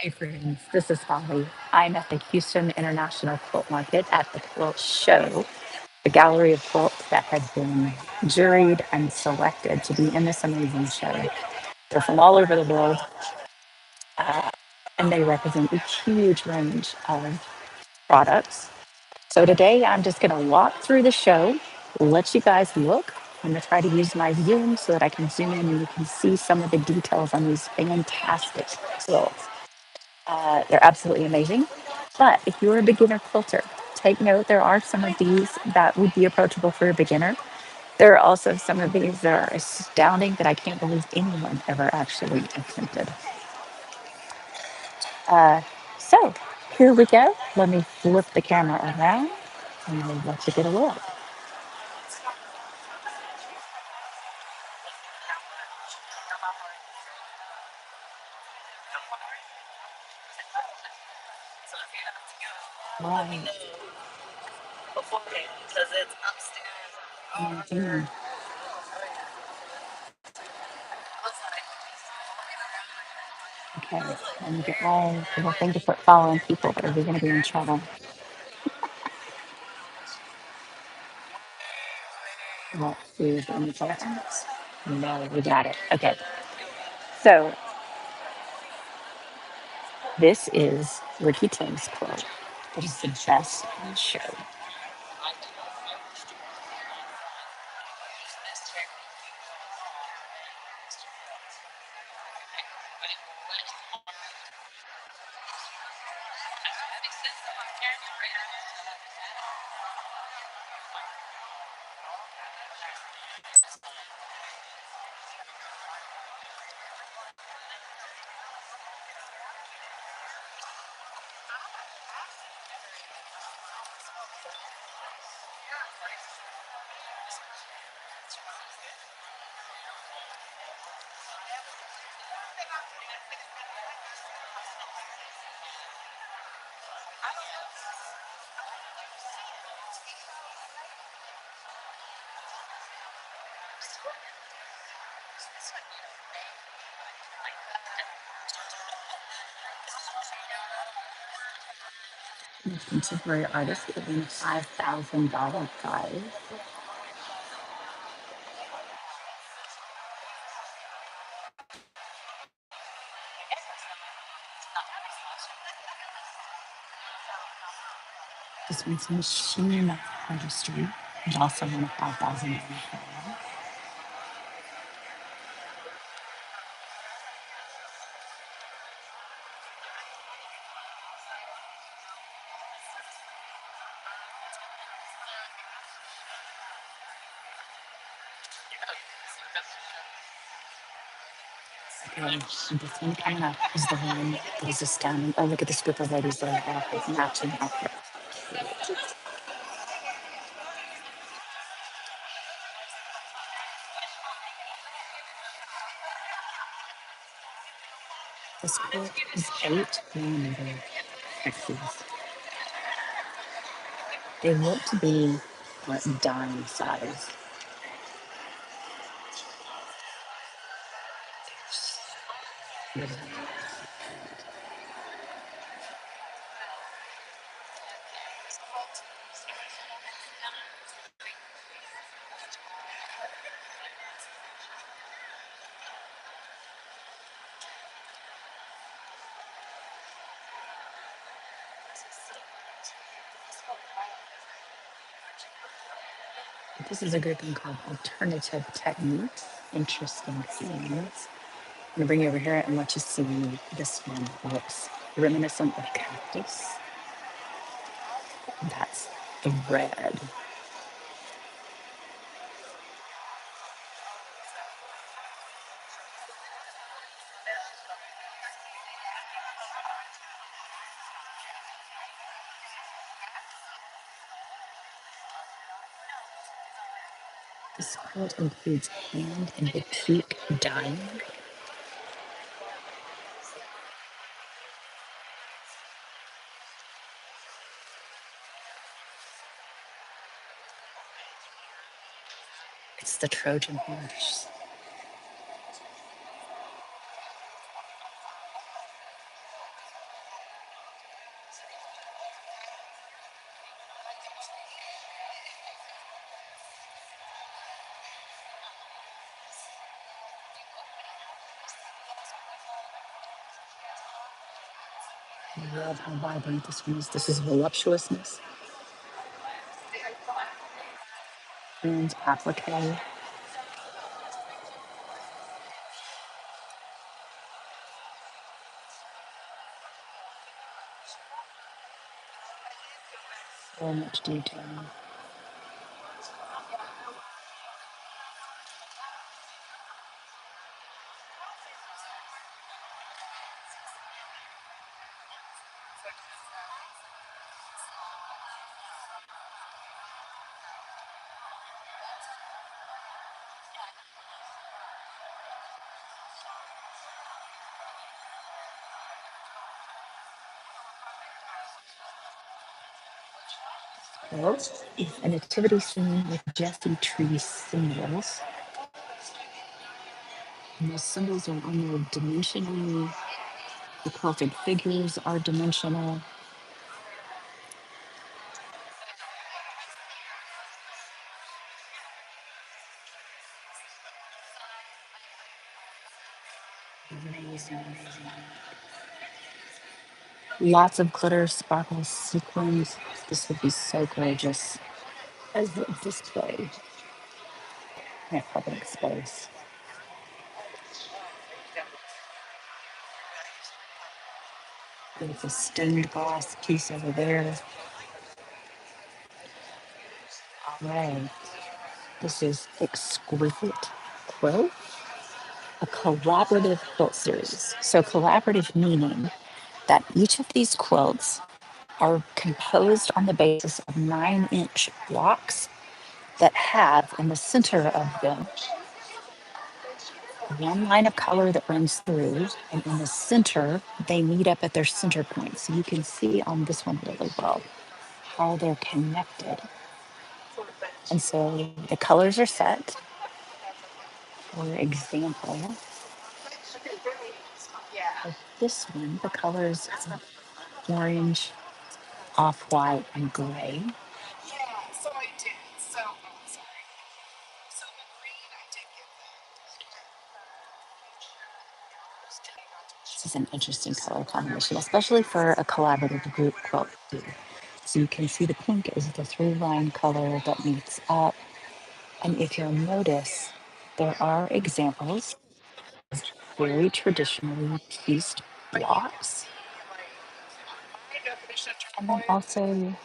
Hey friends, this is Holly. I'm at the Houston International Quilt Market at the Quilt Show, the gallery of quilts that have been juried and selected to be in this amazing show. They're from all over the world, uh, and they represent a huge range of products. So today I'm just going to walk through the show, let you guys look. I'm going to try to use my Zoom so that I can zoom in and you can see some of the details on these fantastic quilts. They're absolutely amazing. But if you're a beginner quilter, take note there are some of these that would be approachable for a beginner. There are also some of these that are astounding that I can't believe anyone ever actually attempted. Uh, so here we go. Let me flip the camera around and we'll let you get a look. Right. Mhm. Okay, let me get my little thing to quit following people that are going to be in trouble. Let's see if any buttons. No, we got it. Okay, so this is Ricky Tim's quote. It is the best in the show. The contemporary artist giving $5,000 prize. This one's machine artistry. There's also won a $5,000 prize. Okay, and this one coming up is the one that is astounding. Oh, look at this group of ladies that are all matching outfits. This quilt is 8 millimeter pieces. They look to be like dime size. This is a group called Alternative Techniques. Interesting themes. I'm gonna bring you over here and let you see this one looks reminiscent of cactus. That's the red. This quilt includes hand and boutique dyeing. It's the Trojan horse. I love how vibrant this one is. This is voluptuousness and applique. So much detail. Well, it's a nativity scene with Jesse tree symbols. And those symbols are almost dimensionally. The quilted figures are dimensional. Amazing, amazing. Lots of glitter, sparkles, sequins. This would be so gorgeous as a display in a public space. There's a stained glass piece over there. All right. This is exquisite quilt, a collaborative quilt series. So collaborative meaning that each of these quilts are composed on the basis of 9-inch blocks that have in the center of them one line of color that runs through, and in the center, they meet up at their center point. So you can see on this one really well how they're connected. And so the colors are set. For example, of this one, the colors are orange, off-white, and gray. This is an interesting color combination, especially for a collaborative group quilt. So you can see the pink is the through-line color that meets up. And if you'll notice, there are examples of very traditionally pieced blocks, and then also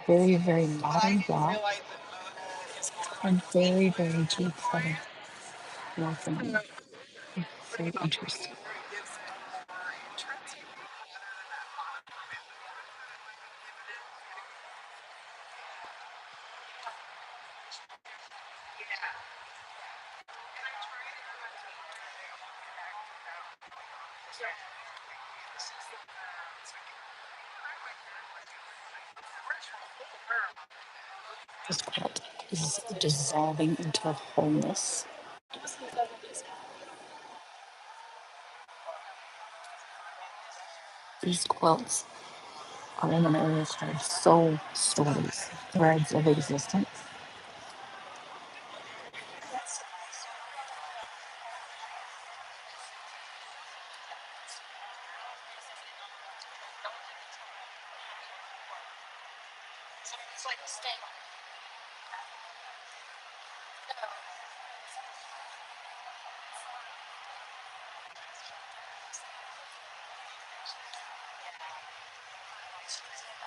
very, very modern blocks, and very, very deep color. Very interesting. This quilt is dissolving into wholeness. These quilts are in an area called soul stories, threads of existence.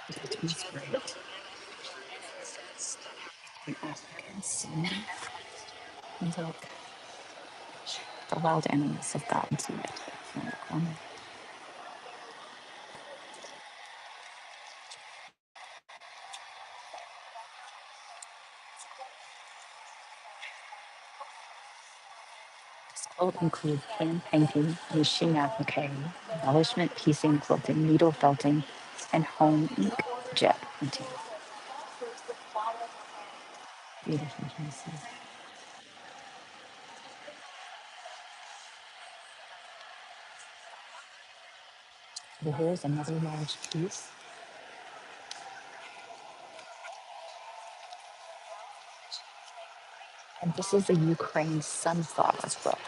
It is great. The African scene. Look, the wild animals have gotten to it. In the corner. This quilt includes hand painting, machine applique, embellishment, piecing, quilting, needle felting, and home ink jet printing. Beautiful pieces. So here's another large piece. And this is a Ukraine sunflower quilt.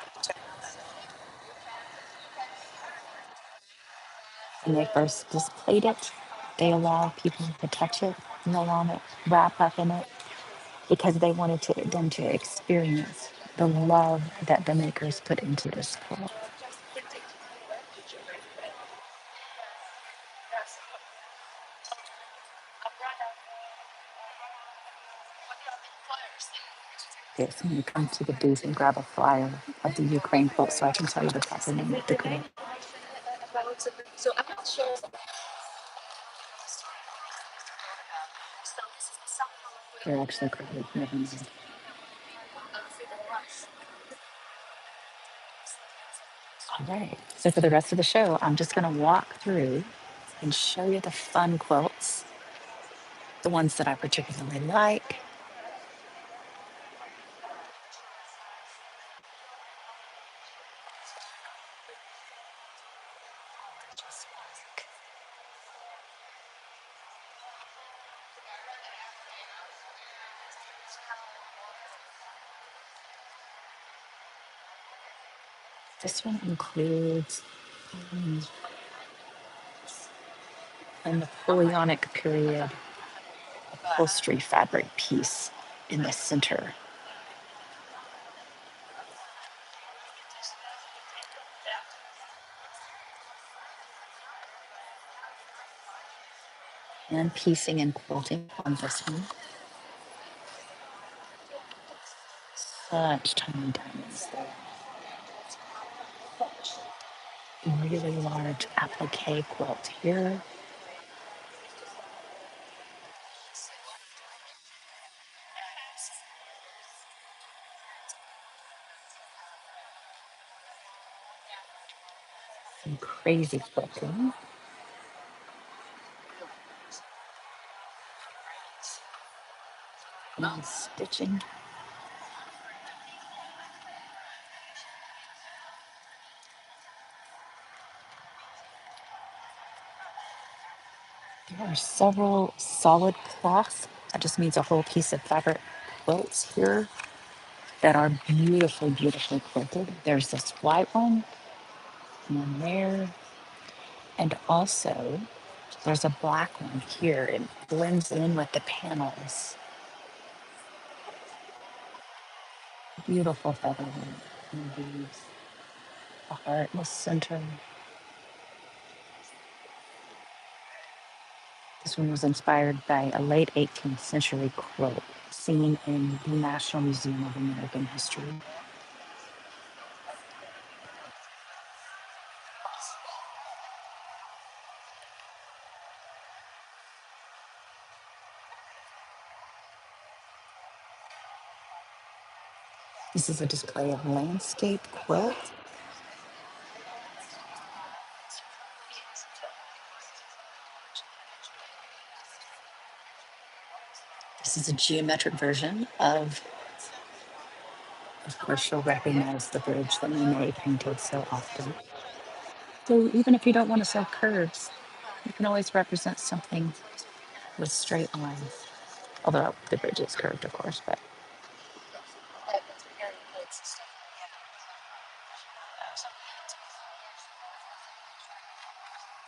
When they first displayed it, they allowed people to touch it, kneel on it, wrap up in it, because they wanted them to experience the love that the makers put into this quilt. Yes, when you come to the booth and grab a flyer of the Ukraine quilt so I can tell you the proper name of the quilt. They're actually created. Never mind. All right. So for the rest of the show, I'm just going to walk through and show you the fun quilts, the ones that I particularly like. This one includes a Napoleonic period upholstery fabric piece in the center and piecing and quilting on this one. Such tiny diamonds there. Really large applique quilt here. Some crazy quilting. And stitching. There are several solid cloth. That just means a whole piece of fabric quilts here that are beautifully, beautifully quilted. There's this white one, and then there, and also there's a black one here. It blends in with the panels. Beautiful feather movies. A heart in the center. This one was inspired by a late 18th century quilt seen in the National Museum of American History. This is a display of landscape quilt. This is a geometric version of course, you'll recognize the bridge that Monet painted so often. So even if you don't want to sew curves, you can always represent something with straight lines. Although the bridge is curved, of course, but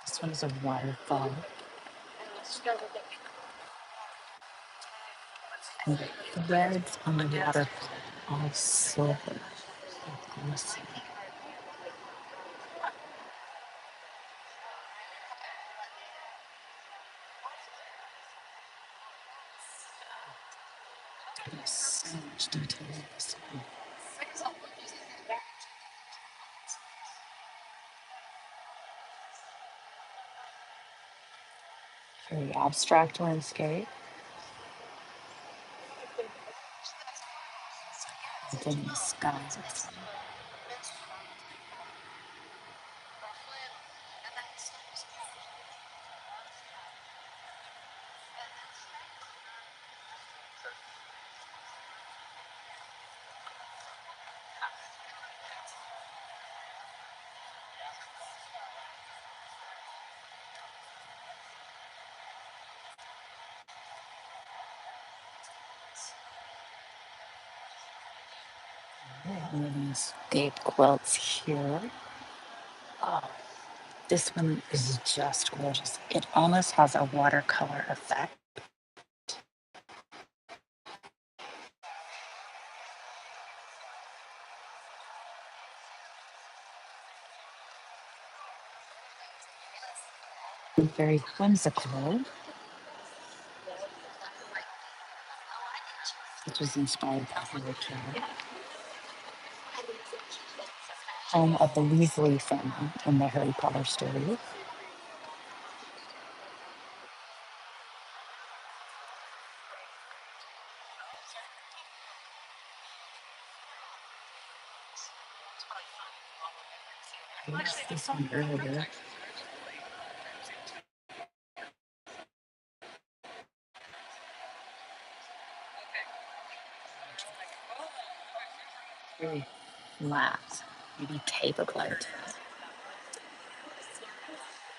this one is a waterfall. And the threads on the waterfall are all silver. Glistening. There's so much detail in this one. Very abstract landscape. And then the skies. Landscape quilts here. Oh, This one is just gorgeous. It almost has a watercolor effect. Very whimsical, which was inspired by Harry Potter, home of the Weasley family in the Harry Potter story. I watched this one earlier. Very flat, maybe paperclip.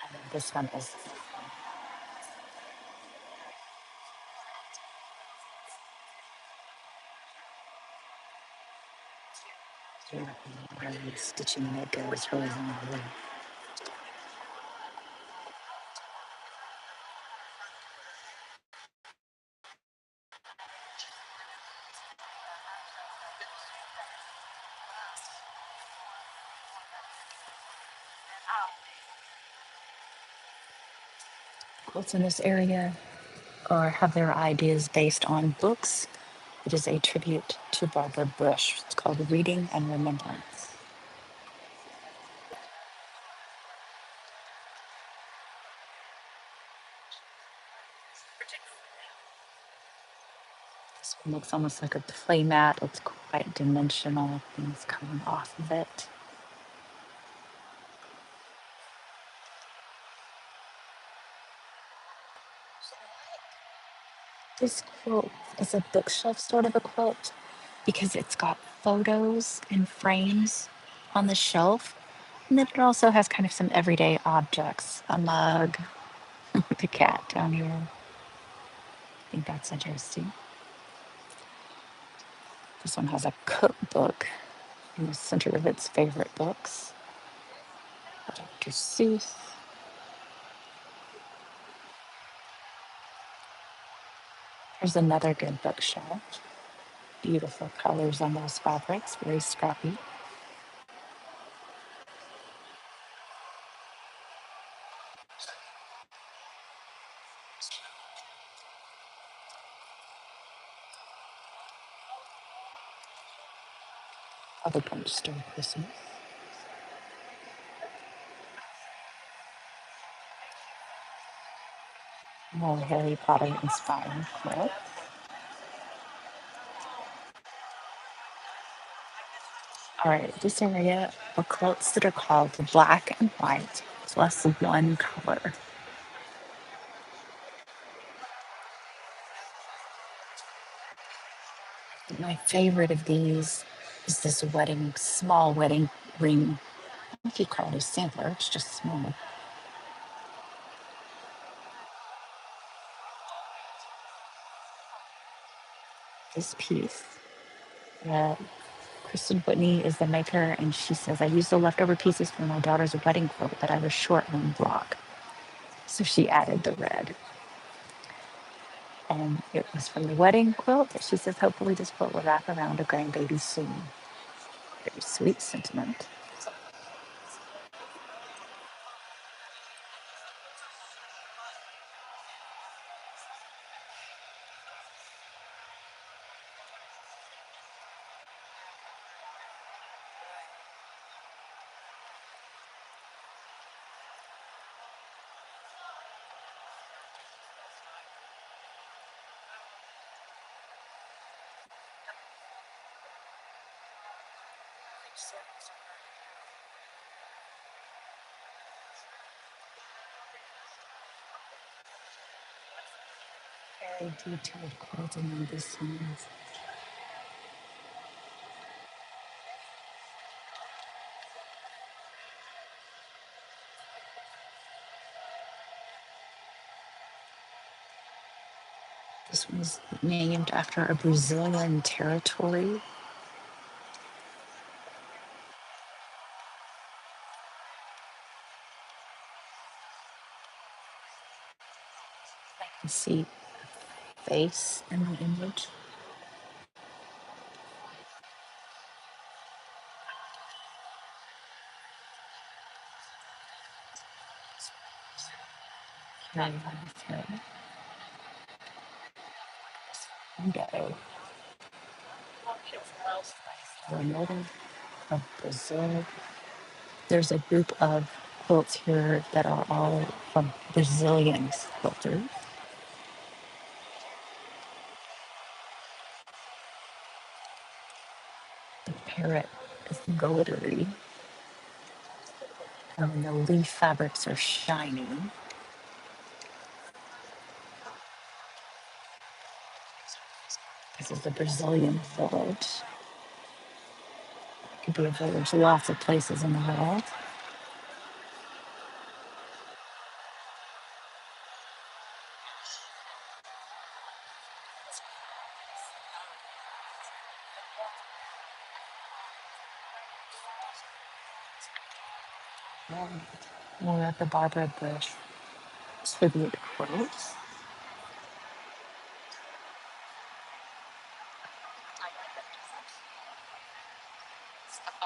And then this one is really stitching that goes horizontally. Quilts in this area or have their ideas based on books. It is a tribute to Barbara Bush. It's called Reading and Remembrance. This one looks almost like a play mat. It's quite dimensional, things coming off of it. This quilt is a bookshelf sort of a quilt because it's got photos and frames on the shelf. And then it also has kind of some everyday objects, a mug, the cat down here. I think that's interesting. This one has a cookbook in the center of its favorite books. Dr. Seuss. Here's another good bookshelf. Beautiful colors on those fabrics, very scrappy. Other poster Christmas. More Harry Potter inspired quilt. All right, this area are quilts that are called black and white plus one color. My favorite of these is this small wedding ring. I don't know if you call it a sampler, it's just small. This piece. Uh, Kristen Whitney is the maker, and she says, I used the leftover pieces from my daughter's wedding quilt that I was short on block. So she added the red. And it was from the wedding quilt that she says, hopefully this quilt will wrap around a grandbaby soon. Very sweet sentiment. Very detailed quilting on this one. This one's named after a Brazilian territory. can see face in the image. Very nice. Window. Northern of Brazil. There's a group of quilts here that are all from Brazilian quilters. The parrot is glittery, and then the leaf fabrics are shiny. This is the Brazilian village. It could be a village, lots of places in the world. We're at the Barbara Bush tribute quilts.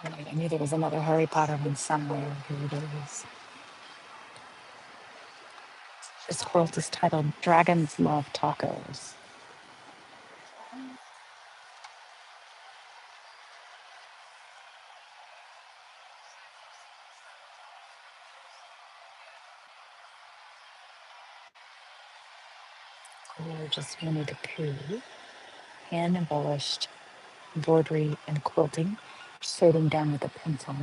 I knew there was another Harry Potter one somewhere. Here it is. This quilt is titled Dragons Love Tacos. Gorgeous Winnie the Pooh. Hand embellished embroidery and quilting, shading down with a pencil.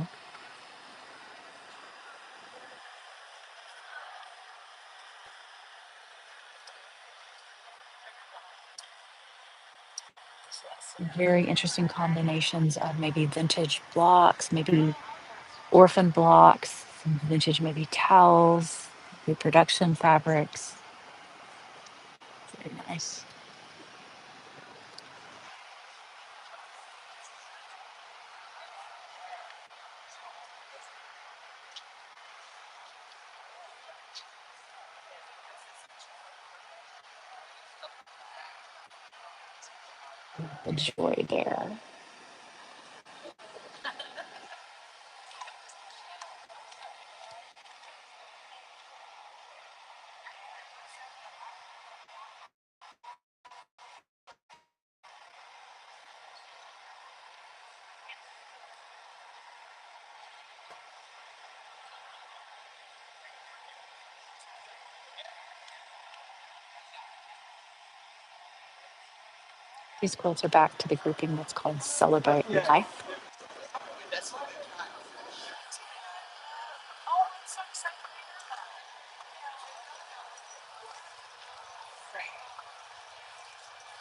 Some very interesting combinations of maybe vintage blocks, maybe orphan blocks, some vintage maybe towels, reproduction fabrics. Very nice. The joy there. These quilts are back to the grouping that's called Celebrate Life.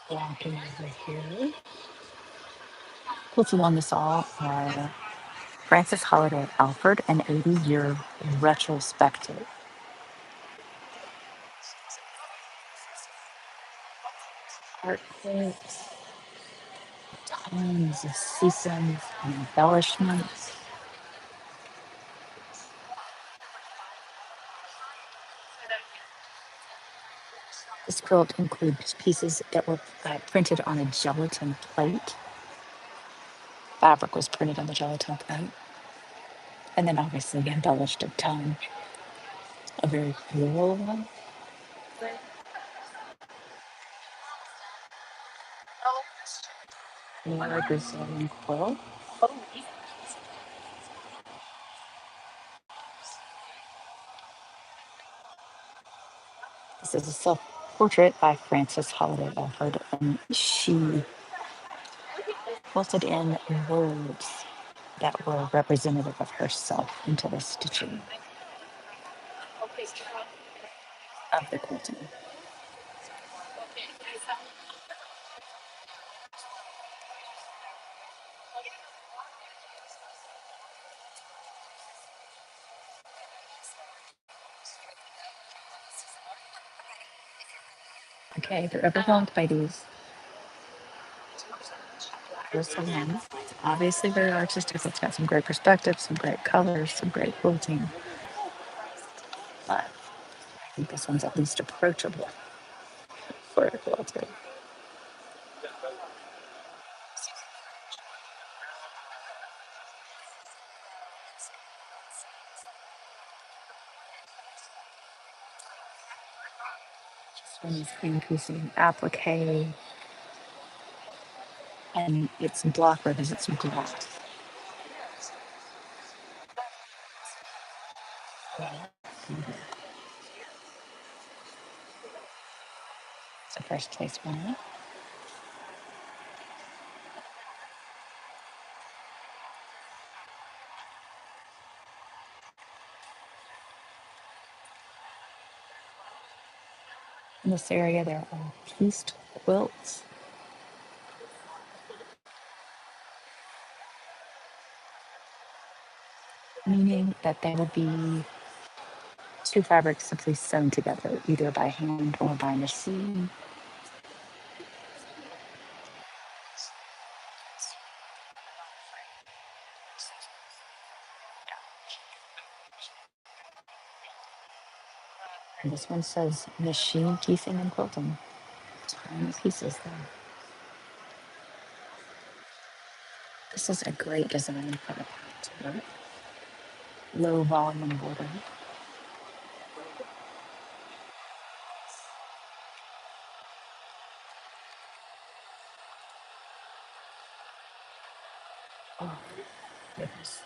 Walking over here. Quilts along this all are Francis Holiday Alford, an 80-year retrospective. Art quilts, tons of seasons and embellishments. This quilt includes pieces that were printed on a gelatin plate. Fabric was printed on the gelatin plate. And then obviously embellished a ton. A very cool one. Another Brazilian quilt. This is a self-portrait by Frances Holiday Alford, and she quilted in words that were representative of herself into the stitching of the quilting. Okay, if you're overwhelmed by these, here's the one. It's obviously very artistic. It's got some great perspective, some great colors, some great quilting. But I think this one's at least approachable. for a quilter. This one is increasing applique, and it's block because it's glass. It's a first place winner. In this area, there are pieced quilts, meaning that they will be two fabrics simply sewn together, either by hand or by machine. And this one says machine piecing and quilting. Tiny pieces there. This is a great design for the patchwork. Low volume border. Oh, goodness.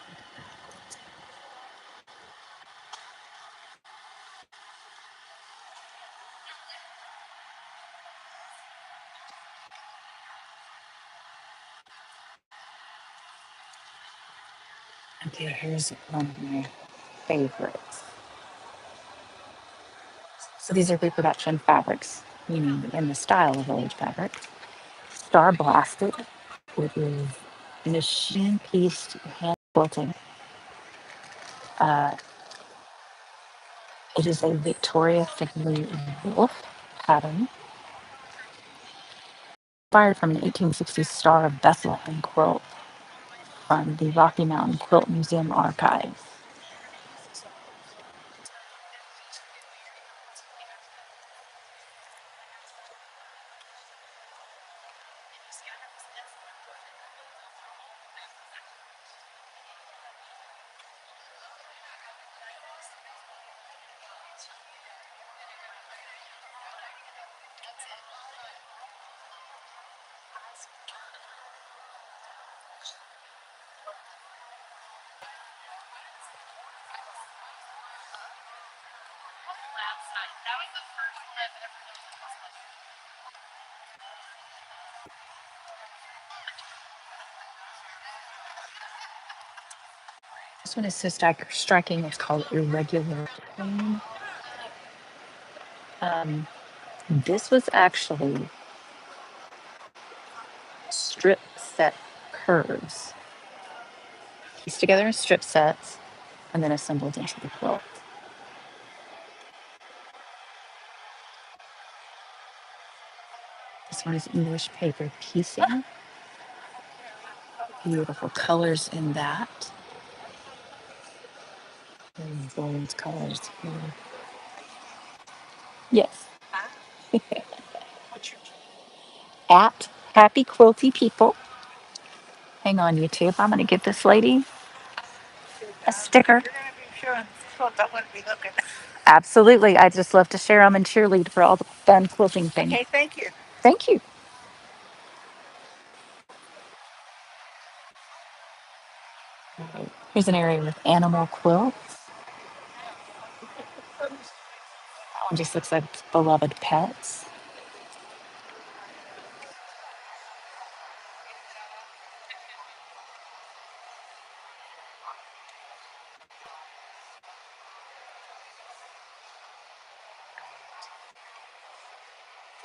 Okay, here's one of my favorites. So these are reproduction fabrics, meaning in the style of village fabric. Star blasted, which is machine pieced hand quilting. Uh, it is a Victoria Finley wolf pattern, inspired from an 1860s Star of Bethlehem quilt from the Rocky Mountain Quilt Museum archives. This one is so striking. It's called Irregular Plane. Um, this was actually strip set curves, pieced together in strip sets, and then assembled into the quilt. This one is English paper piecing. Beautiful colors in that. Very bold colors here. Yes. At Happy Quilty People. Hang on, YouTube. I'm going to give this lady a sticker. Absolutely. I just love to share them and cheerlead for all the fun quilting things. Okay, thank you. Thank you. Here's an area with animal quilts. That one just looks like beloved pets.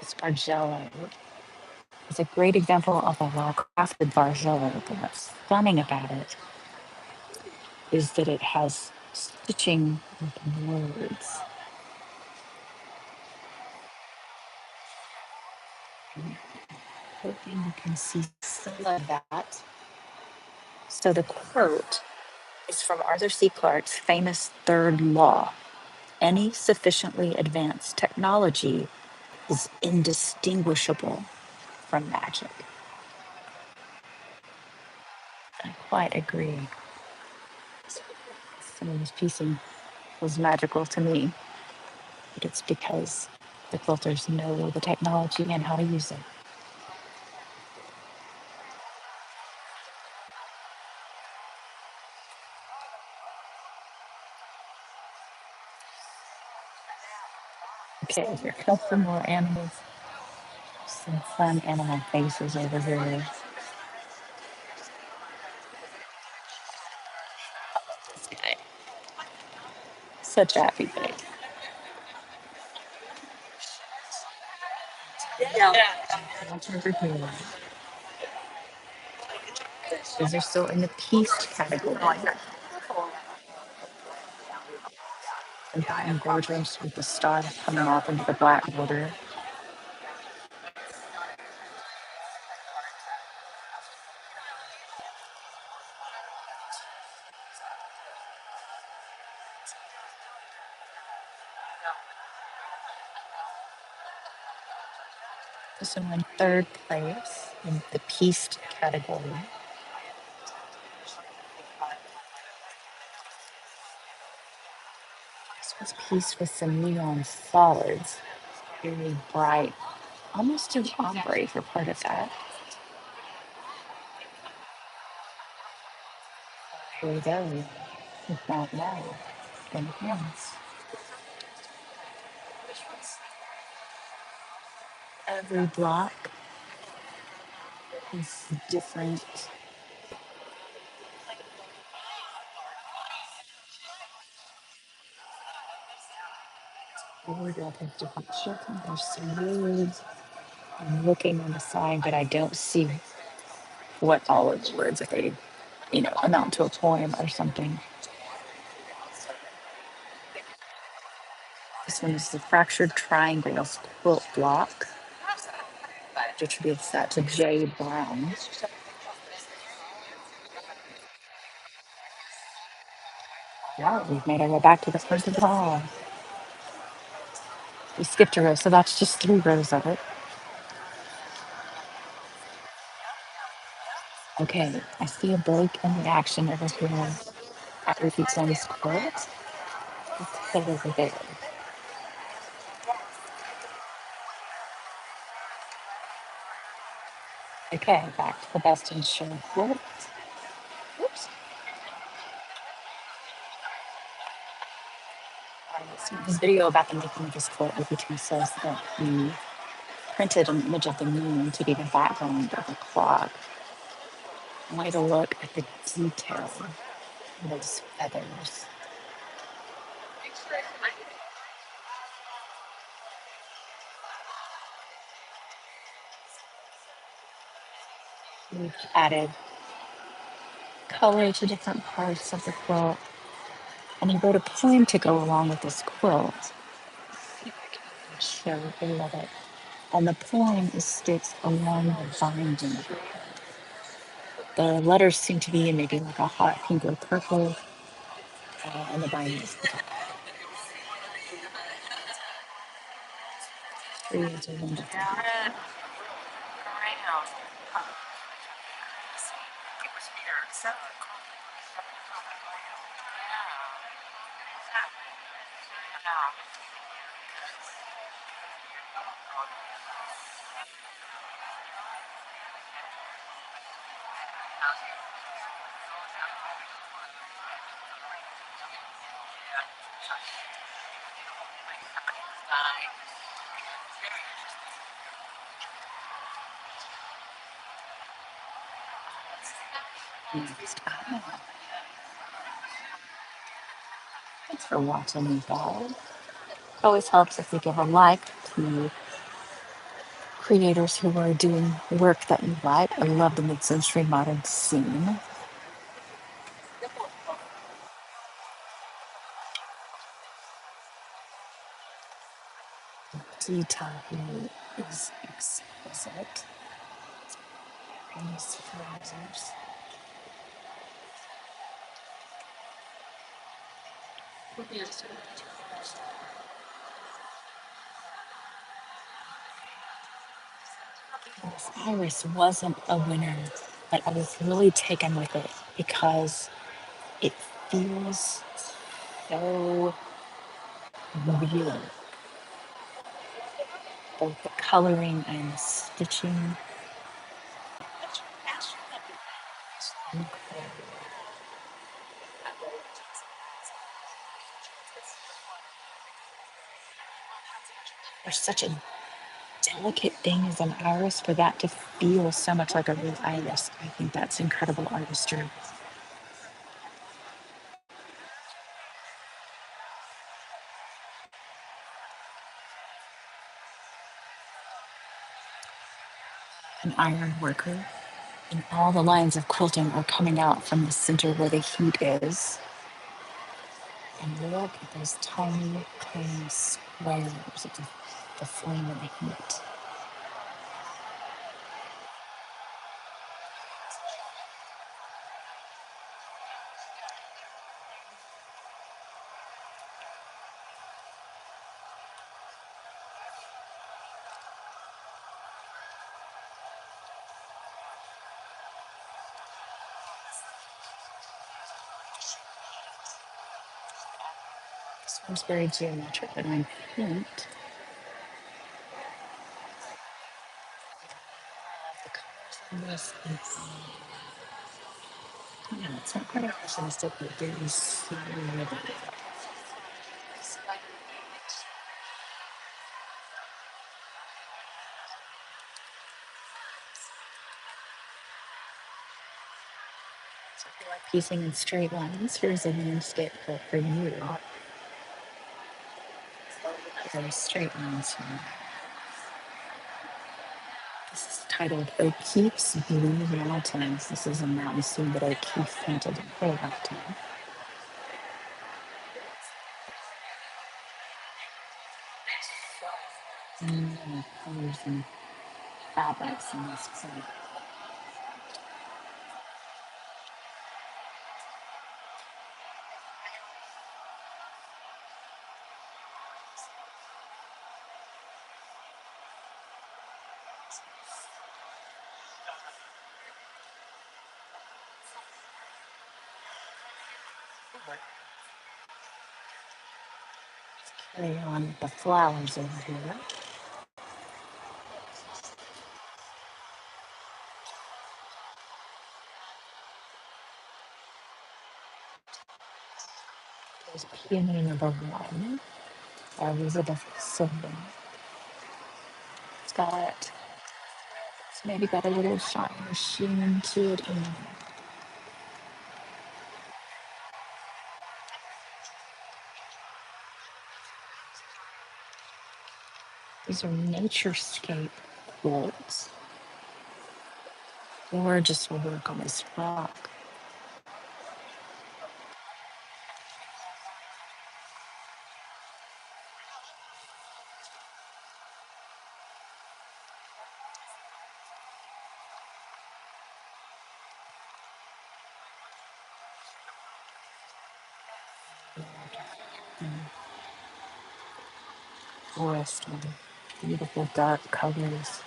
This Bargello is a great example of a well-crafted Bargello. But what's stunning about it is that it has stitching with words. Hoping you can see some of that. So the quote is from Arthur C. Clarke's famous third law. Any sufficiently advanced technology is indistinguishable from magic. I quite agree. Some of this piecing was magical to me, but it's because the quilters know the technology and how to use it. Okay, here come some more animals. Some fun animal faces over here. This guy, such a happy face. Watch over here. These are still in the pieced category. And I'm gorgeous with the star coming off into the black border. This one in third place in the pieced category. This was pieced with some neon solids. Very bright, almost an ombre for part of that. Here we go. If not now, then hands. Every block is different. Wardrobe has different shapes. There's some words. I'm looking on the side, but I don't see what all of the words, if they, amount to a poem or something. This one is the fractured triangles quilt block, which attributes that to J. Brown. Wow, we've made our way back to the front of the hall. We skipped a row, so that's just 3 rows of it. Okay, I see a break in the action over here at Repeat Son's quilt. Let's head over there. Okay, back to the best in show quilt. Oops. So this video about the making of this quilt, Repeat says that he printed an image of the moon to be the background of the clock. Way to look at the detail of those feathers. We've added color to different parts of the quilt, and he wrote a poem to go along with this quilt. Show, I love it. And the poem is stitched along the binding. The letters seem to be in maybe like a hot pink or purple, and the binding is black. Trees are wonderful. Next, thanks for watching, you guys. It always helps if you give a like to creators who are doing work that you like. I love the mid-century modern scene. Detail here is exquisite. These flowers. This iris wasn't a winner, but I was really taken with it because it feels so real. Both the coloring and the stitching. There's such a delicate thing as an iris for that to feel so much like a real iris. I think that's incredible artistry. An iron worker, and all the lines of quilting are coming out from the center where the heat is. And look at those tiny, tiny squares of the flame and the heat. This one's very geometric, but on paint, the colors on this is, yeah, it's not quite impressionistic, but very smooth. So if you like piecing in straight lines, here's a landscape quilt for you. Very straight lines here. This is titled O'Keefe's Blue Mountains. This is a mountain scene that O'Keefe painted in her lifetime. And colors and fabrics in this quilt. Carry on with the flowers over here. There's peony number one by Elizabeth Silver. It's got, it's maybe got a little shine or sheen to it. And these are naturescape quilts. Gorgeous work on this rock. Forest with beautiful dark colors.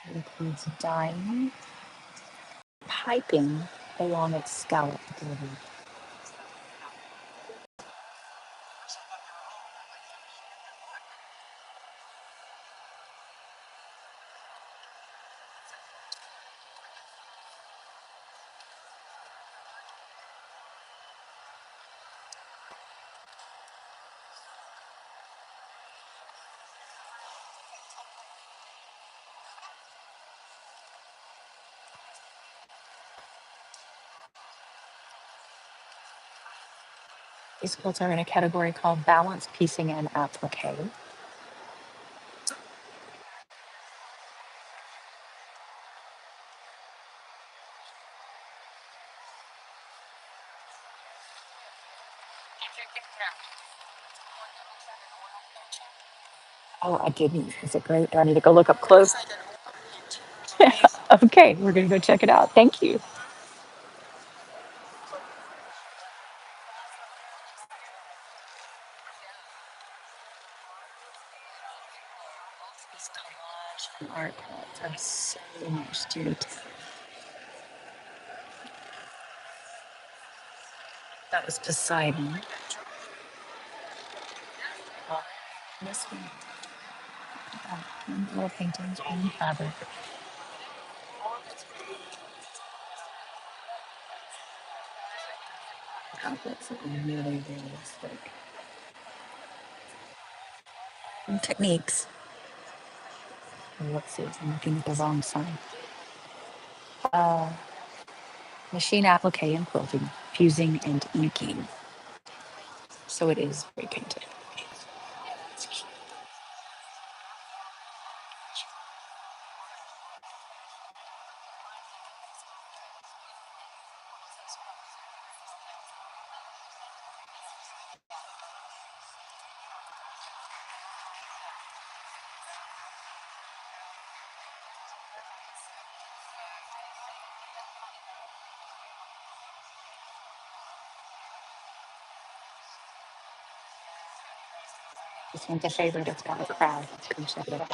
It includes dyeing, piping along its scallop border. These quilts are in a category called balance, piecing, and applique. Oh, I didn't. Is it great? Do I need to go look up close? Okay, we're going to go check it out. Thank you. These collage and art quilts have so much detail. That was Poseidon. Oh, this one. Little paintings on fabric. Outlets are really realistic. And techniques. Oh, let's see, I'm looking at the wrong side. Uh, Machine applique and quilting, fusing and inking. So it is spray painted. This one's a favorite. It's got a crowd. Let's go check it out.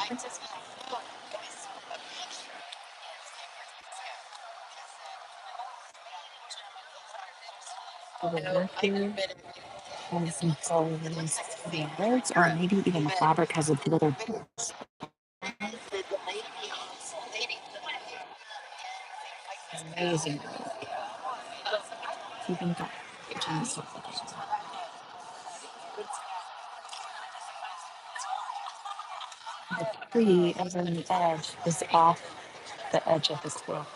Over here has some colors, words, or maybe even the fabric has a glitter. Amazing. Even got pictures. The tree over on the edge is off the edge of the quilt.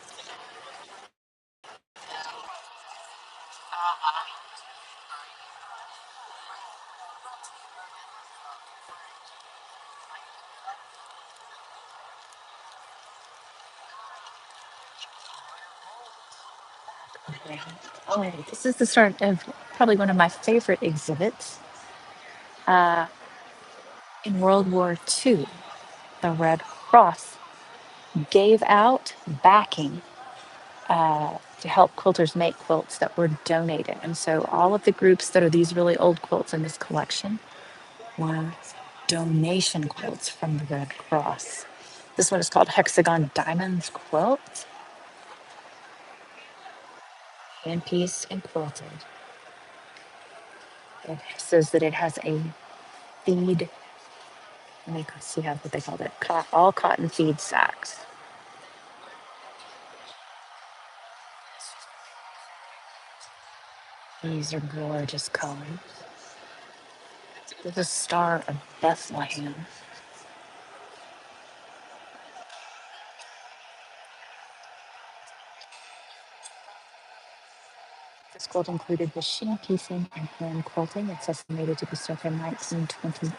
Okay. Oh, this is the start of probably one of my favorite exhibits. Uh, in World War II, the Red Cross gave out backing to help quilters make quilts that were donated. And so all of the groups that are these really old quilts in this collection were donation quilts from the Red Cross. This one is called Hexagon Diamonds Quilt, hand pieced and quilted. It says that it has a feed, let me see how what they called it, all cotton feed sacks. These are gorgeous colors. There's a Star of Bethlehem. This quilt included machine piecing and hand quilting. It's estimated to be circa 1928.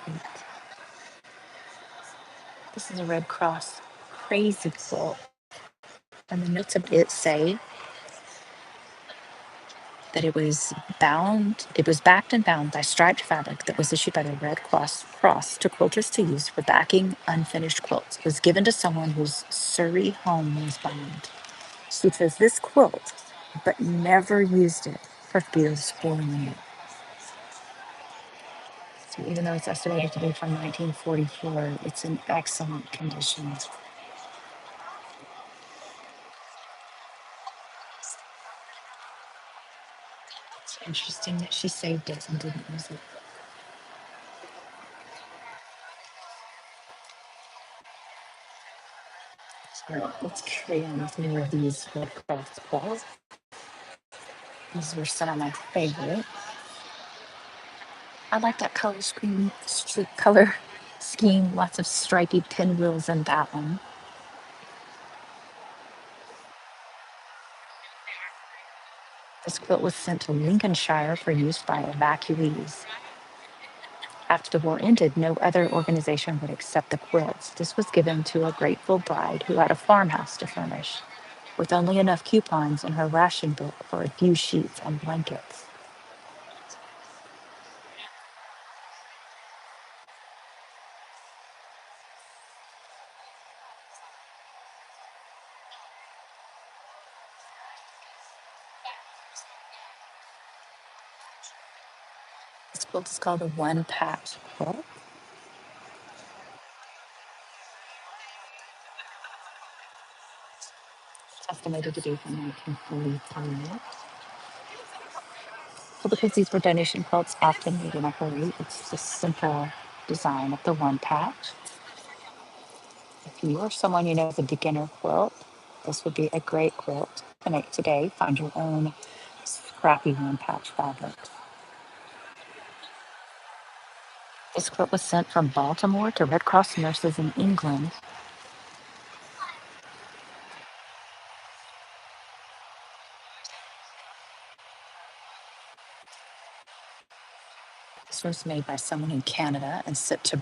This is a Red Cross crazy quilt. And the notes of it say that it was backed and bound by striped fabric that was issued by the Red Cross to quilters to use for backing unfinished quilts. It was given to someone whose Surrey home was bombed. She says this quilt, but never used it for fear of spoiling it. So even though it's estimated to be from 1944, it's in excellent condition. It's interesting that she saved it and didn't use it. All right, let's carry on with more of these Red Cross quilts. These were some of my favorite. I like that color scheme. Lots of stripy pinwheels in that one. This quilt was sent to Lincolnshire for use by evacuees. After the war ended, no other organization would accept the quilts. This was given to a grateful bride who had a farmhouse to furnish, with only enough coupons in her ration book for a few sheets and blankets. This quilt is called a one patch quilt. It's estimated to be from 1943. Well, because these were donation quilts often made in a hurry, it's the simple design of the one patch. If you or someone you know is a beginner quilt, this would be a great quilt to make today. Find your own scrappy one patch fabric. This quilt was sent from Baltimore to Red Cross nurses in England. This was made by someone in Canada and sent to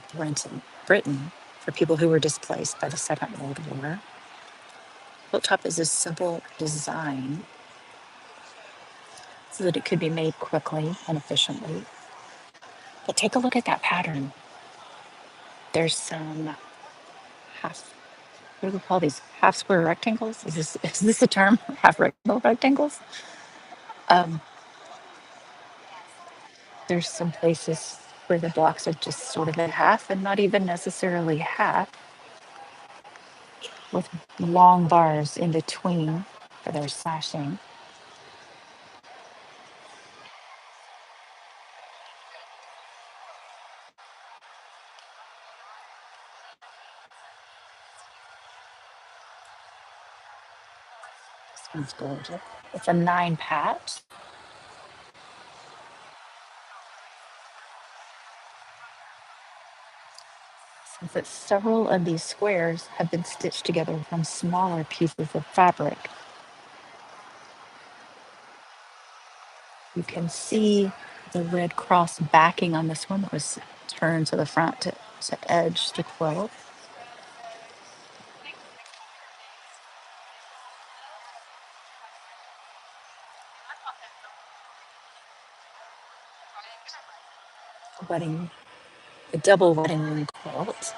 Britain for people who were displaced by the Second World War. Quilt top is a simple design so that it could be made quickly and efficiently. But take a look at that pattern. There's some half, what do we call these? Half square rectangles? Is this a term? Half rectangle rectangles? Um, there's some places where the blocks are just sort of in half and not even necessarily half, with long bars in between for their slashing. This one's gorgeous. It's a 9 patch. Since that several of these squares have been stitched together from smaller pieces of fabric. You can see the red cross backing on this one that was turned to the front to edge the quilt. Wedding, a double wedding ring quilt.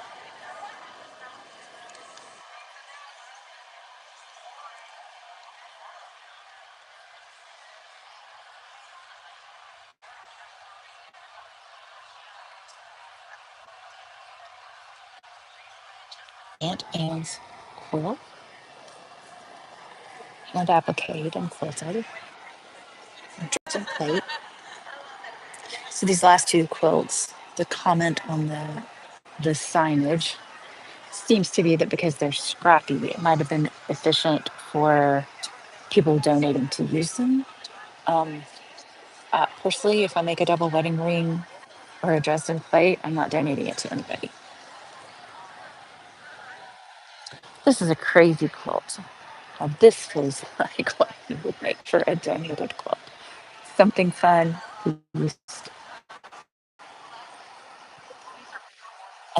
Aunt Anne's quilt, hand appliqued and quilted, dressing plate. So these last two quilts, the comment on the signage seems to be that because they're scrappy, it might have been efficient for people donating to use them. Um, Personally, if I make a double wedding ring or a dress and plate, I'm not donating it to anybody. This is a crazy quilt. Now, this feels like what you would make for a donated quilt. Something fun. An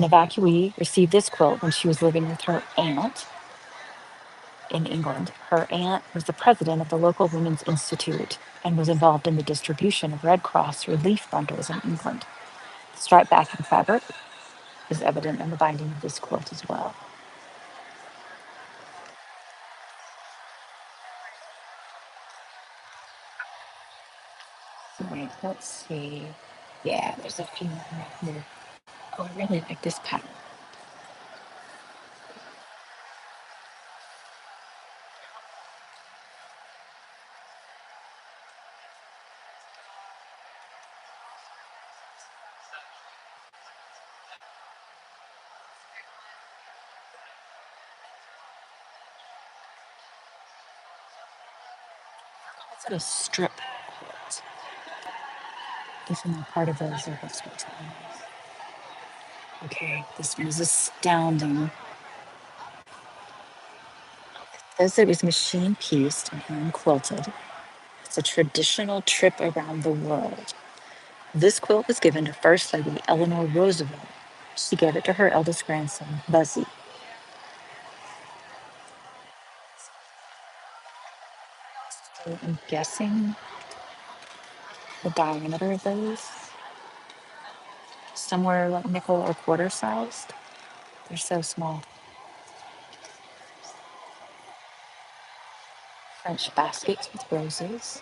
evacuee received this quilt when she was living with her aunt in England. Her aunt was the president of the local Women's Institute and was involved in the distribution of Red Cross relief bundles in England. The striped backing fabric is evident in the binding of this quilt as well. Wait, let's see. Yeah, there's a few more right here. Oh, I really like this pattern. It's a strip quilt. These are not part of those are strips. Okay, this one is astounding. It says it was machine pieced and hand quilted. It's a traditional trip around the world. This quilt was given to First Lady Eleanor Roosevelt. She gave it to her eldest grandson, Buzzy. So I'm guessing the diameter of those, somewhere like nickel or quarter sized. They're so small. French baskets with roses.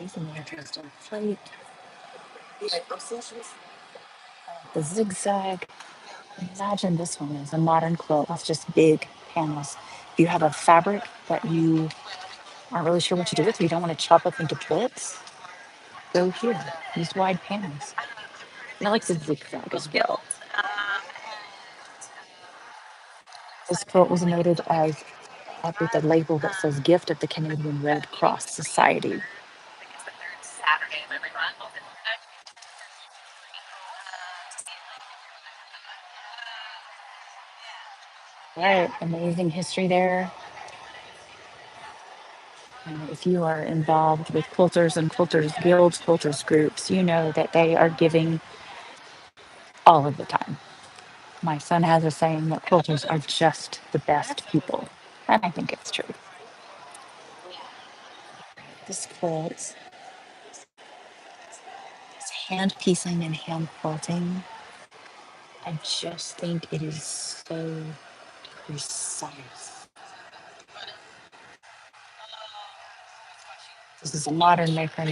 These in there dressed on plate. The zigzag. Imagine this one is a modern quilt with just big panels. If you have a fabric that you aren't really sure what to do with, or you don't want to chop up into bits, go here. Use wide panels. And I like the zigzag as well. This quilt was noted as with a label that says gift of the Canadian Red Cross Society. Right, amazing history there. And if you are involved with quilters and quilters guilds, quilters groups, you know that they are giving all of the time. My son has a saying that quilters are just the best people. And I think it's true. This quilt is hand piecing and hand quilting. I just think it is so precise. This is a modern maker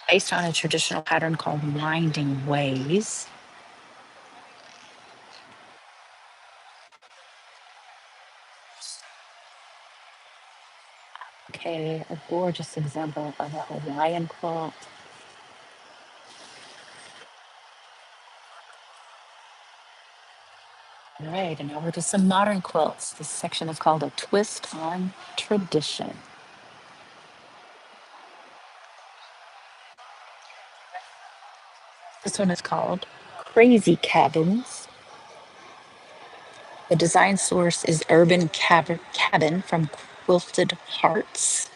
based on a traditional pattern called winding ways. Okay, a gorgeous example of a Hawaiian quilt. All right, and over to some modern quilts. This section is called A Twist on Tradition. This one is called Crazy Cabins. The design source is Cabin from Quilted Hearts.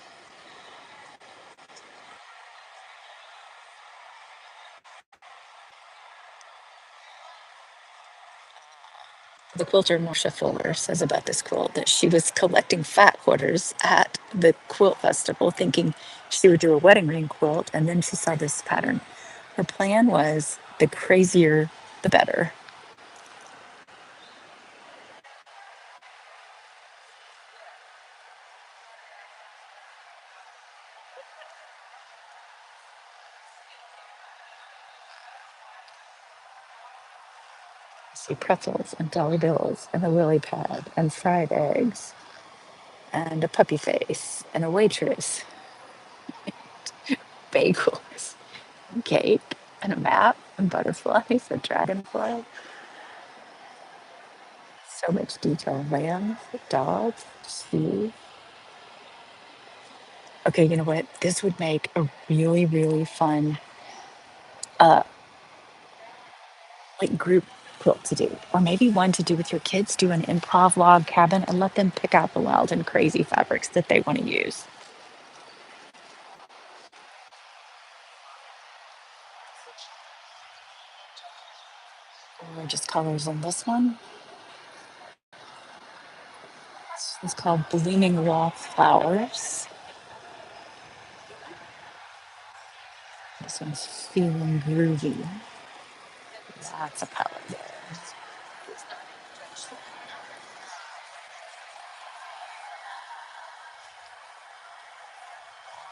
The quilter Marcia Fuller says about this quilt that she was collecting fat quarters at the quilt festival, thinking she would do a wedding ring quilt, and then she saw this pattern. Her plan was the crazier, the better. See pretzels and dollar bills and a lily pad and fried eggs and a puppy face and a waitress, bagels, cake and a map and butterflies, a dragonfly. So much detail. Lambs, dogs, sheep. Okay, you know what? This would make a really, really fun uh like group quilt to do. Or maybe one to do with your kids, do an improv log cabin and let them pick out the wild and crazy fabrics that they want to use. Gorgeous colors on this one. It's called Blooming Wallflowers. This one's feeling groovy. Lots of color there.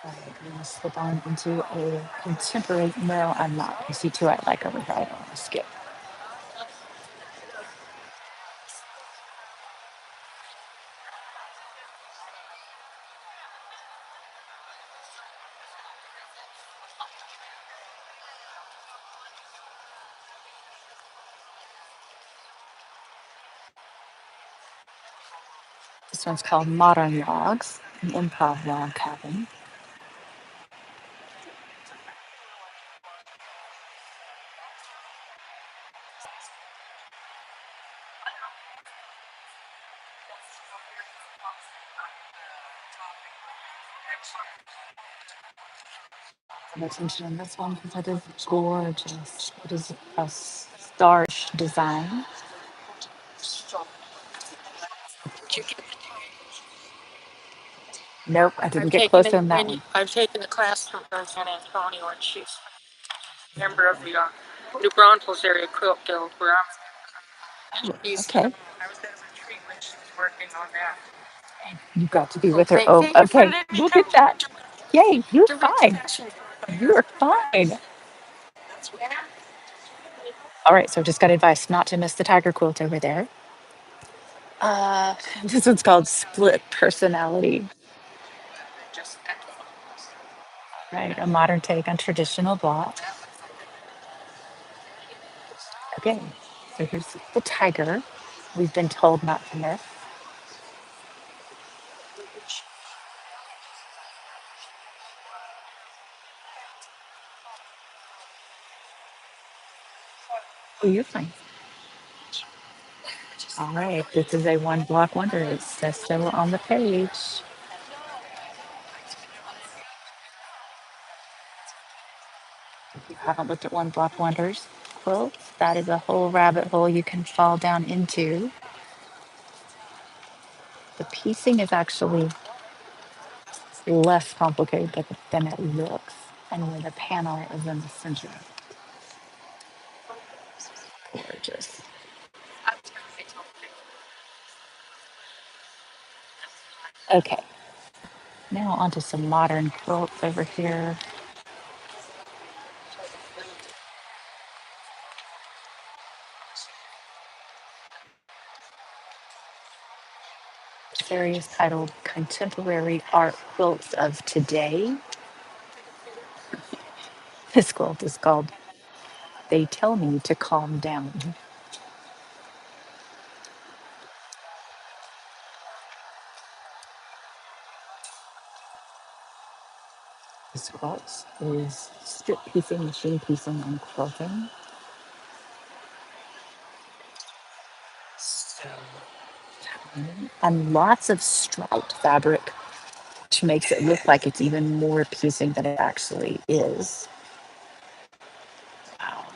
All right, I'm gonna slip on into a contemporary. No, I'm not. You see two I like over here. I don't want to skip. This one's called Modern Logs, an improv log cabin. Pay attention on this one because it is gorgeous. It is a starch design. Nope, I didn't get close on that one. Oh, okay. You got to be with her. Oh, okay. Look at that. Yay, you're fine. You're fine. All right, so just got advice not to miss the tiger quilt over there. Uh, this one's called Split Personality. Right, a modern take on traditional block. Okay, so here's the tiger. We've been told not to miss. Oh, you're fine. All right, this is a one block wonder. It says so on the page. If you haven't looked at one block wonders quilts, that is a whole rabbit hole you can fall down into. The piecing is actually less complicated than it looks, and where the panel is in the center. Gorgeous. Okay, now onto some modern quilts over here. This area is titled Contemporary Art Quilts of Today. This quilt is called They Tell Me to Calm Down. This quilt is strip piecing, machine piecing, and quilting. So, and lots of striped fabric, which makes it look like it's even more piecing than it actually is. Wow.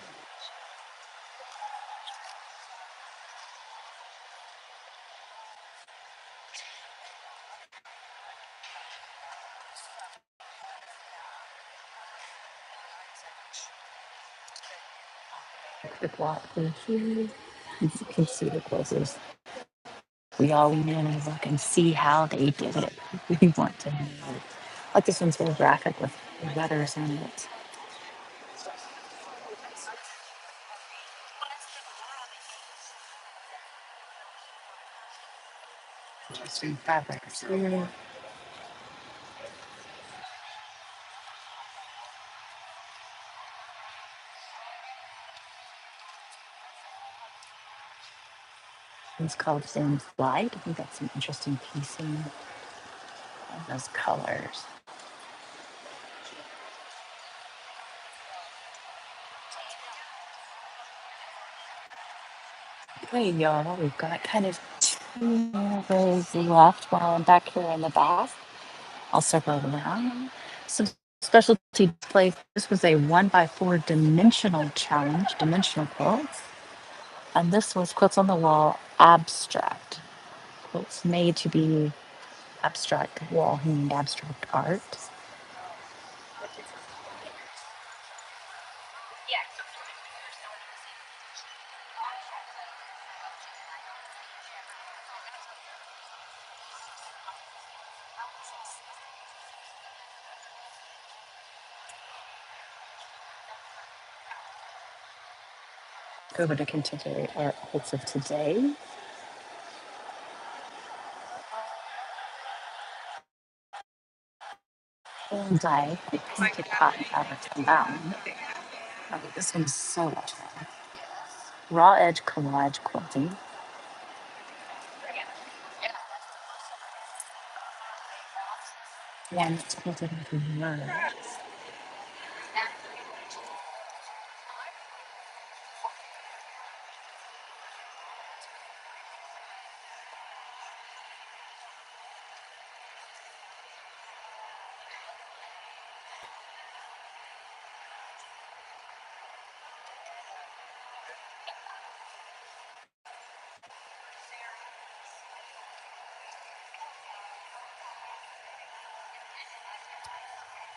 Quick walk through here. You can see the quilters. We all lean in and look and see how they did it. We want to know. Like this one's very graphic with letters in it. Interesting fabrics here. It's called Thin Flight. I think that's some interesting piecing of those colors. Okay, y'all, we've got kind of two rows left while I'm back here in the back. I'll circle around. Some specialty display. This was a 1x4 dimensional challenge, dimensional quilts. And this was Quilts on the Wall abstract. Quilts made to be abstract wall hanging abstract art. Go over to contemporary art quilts of today. And I painted cotton fabric down. Oh, this one's so much fun. Raw edge collage quilting. One that's quilted with words.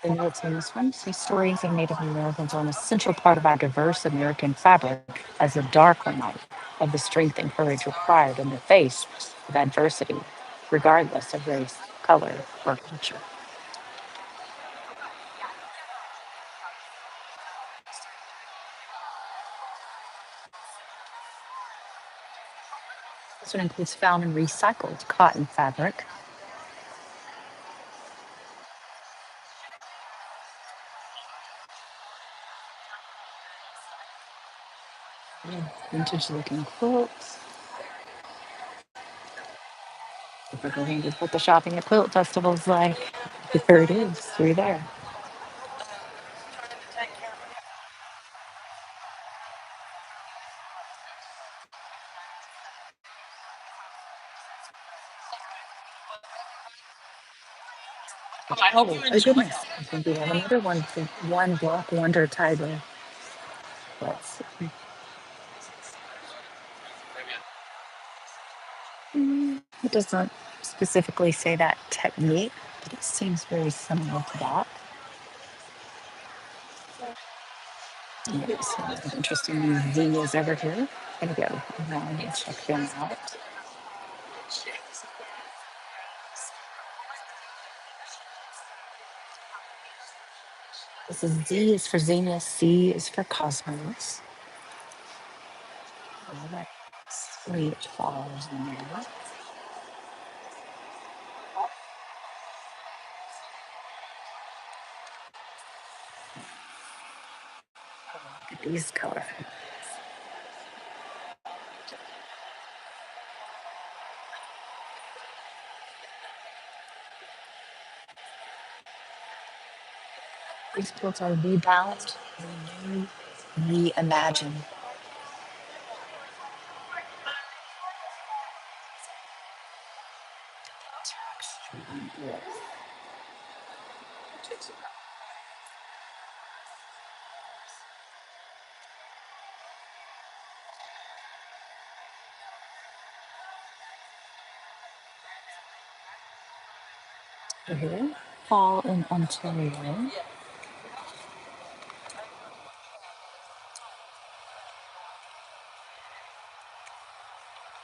The notes in this one say stories of Native Americans are an essential part of our diverse American fabric as a dark night of the strength and courage required in the face of adversity, regardless of race, color, or culture. This one includes found and recycled cotton fabric, vintage looking quilts. Typical handed what the shopping at quilt festivals like. There it is, through there. Oh, my goodness. I think we have another one for one Black Wonder Tiger. Let's see. It doesn't specifically say that technique, but it seems very similar to that. Yes, interesting zinnias over here. Gonna go around and check them out. This is Z is for zinnia, C is for cosmos. All that sweet flowers in there. Look at these colorful. These quilts are rebound, renew, reimagine. Here, fall in Ontario.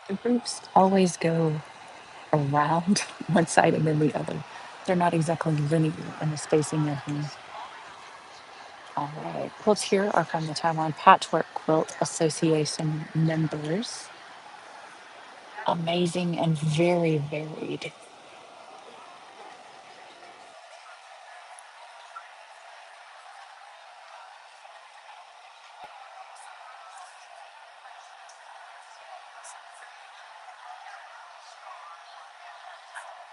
The groups always go around one side and then the other. They're not exactly linear in the spacing of them. All right. Quilts here are from the Taiwan Patchwork Quilt Association members. Amazing and very varied.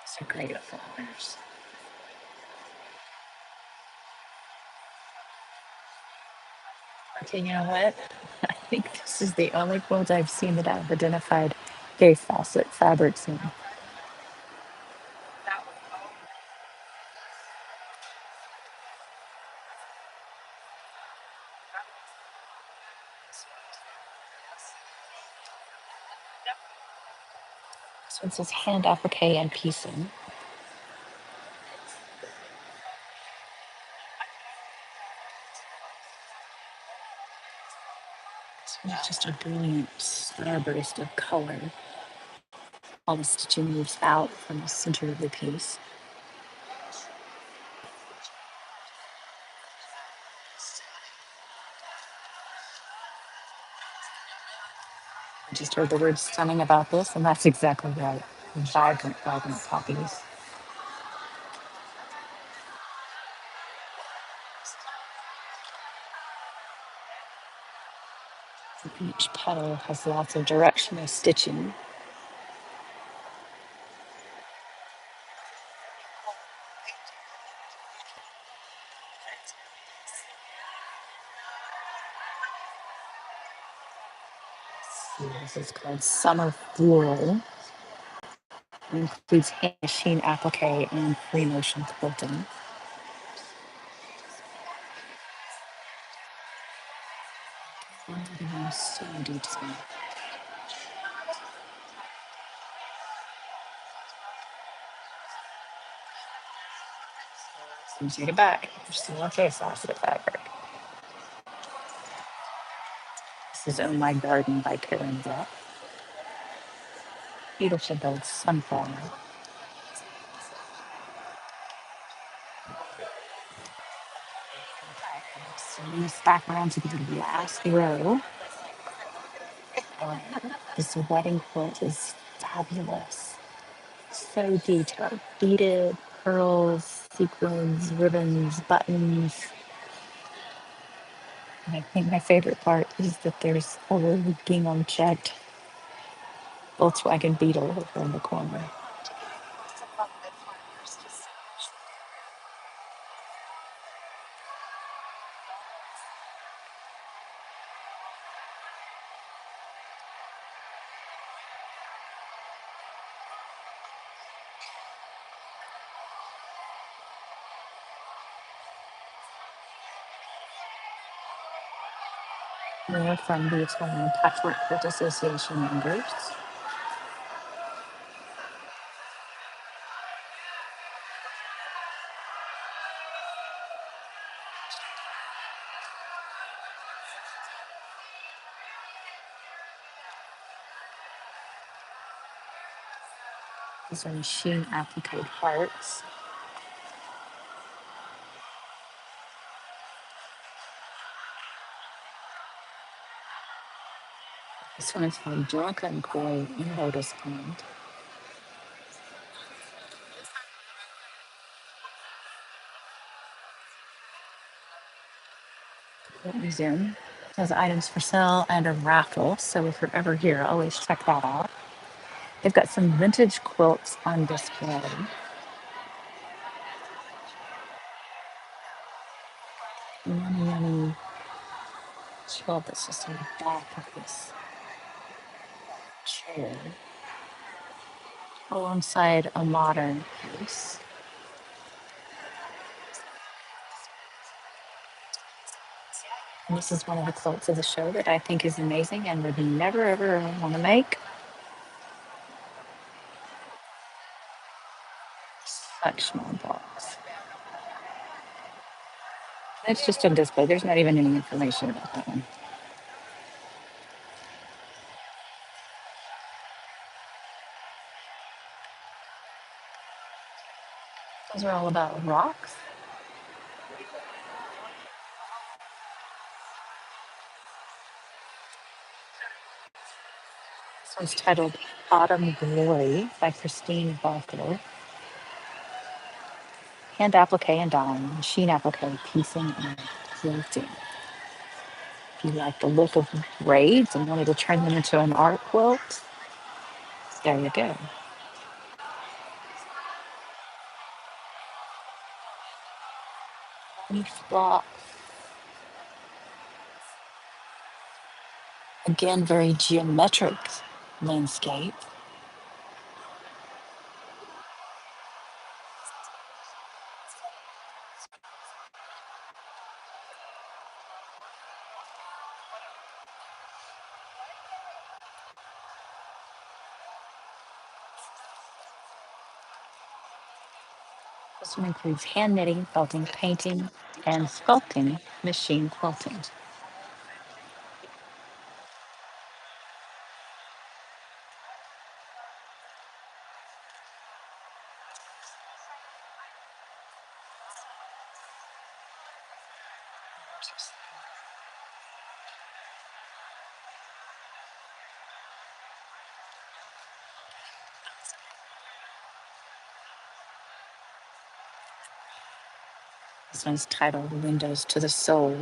These are great flowers. Okay, you know what? I think this is the only quilt I've seen that I've identified Gay Fawcett fabrics in. This one says hand applique and piecing. This one is just a brilliant starburst of color. All the stitching moves out from the center of the piece. I just heard the word stunning about this, and that's exactly right. Vibrant, vibrant poppies. Each petal has lots of directional stitching. This is called Summer Floral. It includes hand machine applique and free motion quilting. Everything is so detailed. As you take it back, there's still a face off of the fabric. This is Oh My Garden by Karen Black. Beautiful gold sunflower. So this back around to the last row. This wedding quilt is fabulous. So detailed. Beaded, pearls, sequins, ribbons, buttons. And I think my favorite part is that there's a little gingham checked Volkswagen Beetle over in the corner. They're from the Italian Patchwork Quilt Association members. These are machine applique hearts. This one is called Drunken Koi in Lotus Pond. Quilt Museum has items for sale and a raffle. So if you're ever here, always check that out. They've got some vintage quilts on display. Yummy, yummy quilt that's just on the back of this chair alongside a modern piece. And this is one of the quilts of the show that I think is amazing and would never ever want to make. Such small box. It's just on display. There's not even any information about that one. Those are all about rocks. This one's titled Autumn Glory by Christine Barker. Hand applique and dyeing, machine applique, piecing, and quilting. If you like the look of braids and wanted to turn them into an art quilt, there you go. Leaf block. Again, very geometric landscape. This one includes hand knitting, felting, painting, and sculpting machine quilting. This one's titled Windows to the Soul.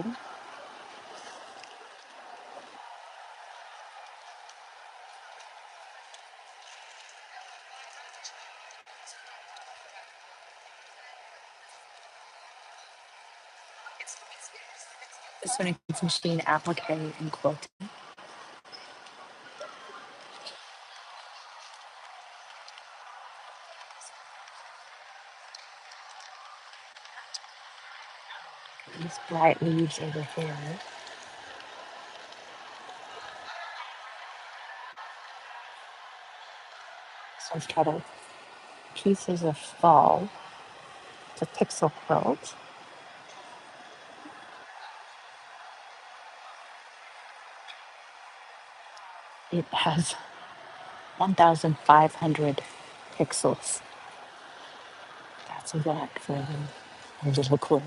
This one includes machine applique and quilting. These bright leaves over here. This one's titled Pieces of Fall. It's a pixel quilt. It has 1,500 pixels. That's a lot for a little quilt.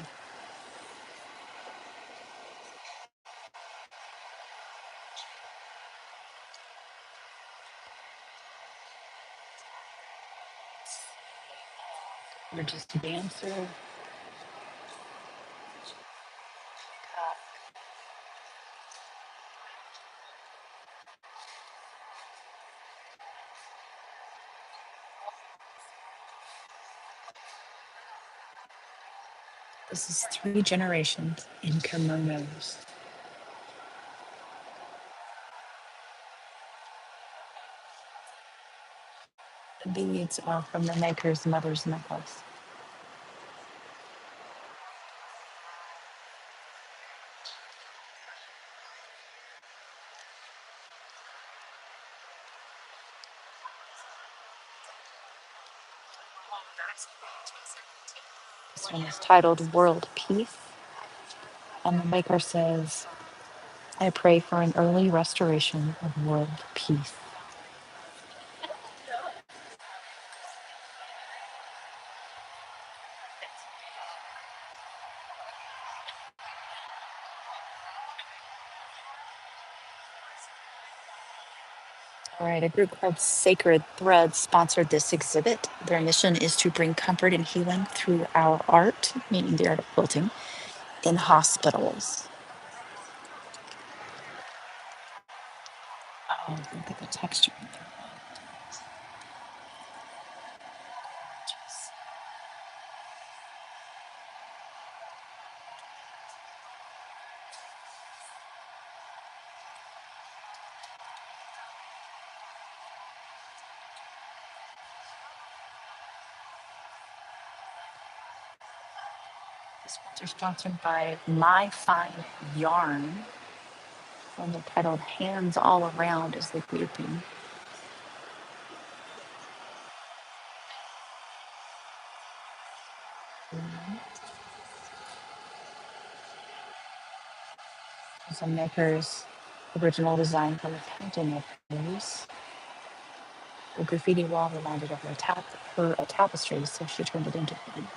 We're just a dancer. This is three generations in kimonos. The beads are from the maker's mother's necklace. This one is titled World Peace. And the maker says, I pray for an early restoration of world peace. All right, a group called Sacred Threads sponsored this exhibit. Their mission is to bring comfort and healing through our art, meaning the art of quilting, in hospitals. Oh, look at the texture. This ones are sponsored by My Fine Yarn. And the titled Hands All Around is the grouping. It's a maker's original design from a painting of hers. The graffiti wall reminded of her a tapestry, so she turned it into one.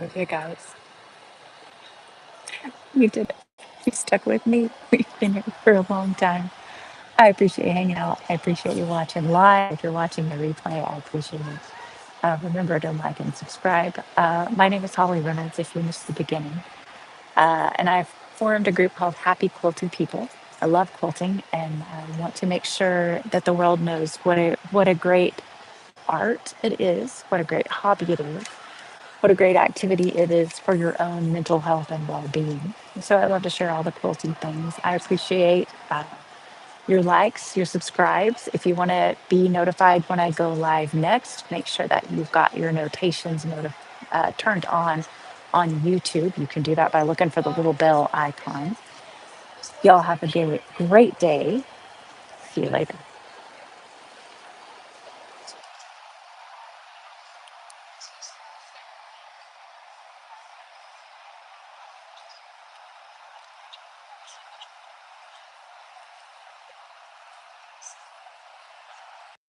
Okay, guys, we did it. You stuck with me. We've been here for a long time. I appreciate you hanging out. I appreciate you watching live. If you're watching the replay, I appreciate it. Remember to like and subscribe. My name is Holly Reynolds, if you missed the beginning. And I've formed a group called Happy Quilting People. I love quilting, and I want to make sure that the world knows what a great art it is, what a great hobby it is, what a great activity it is for your own mental health and well-being. So I love to share all the quilting things. I appreciate your likes, your subscribes. If you want to be notified when I go live next, make sure that you've got your notations turned on YouTube. You can do that by looking for the little bell icon. Y'all have a great day. See you later.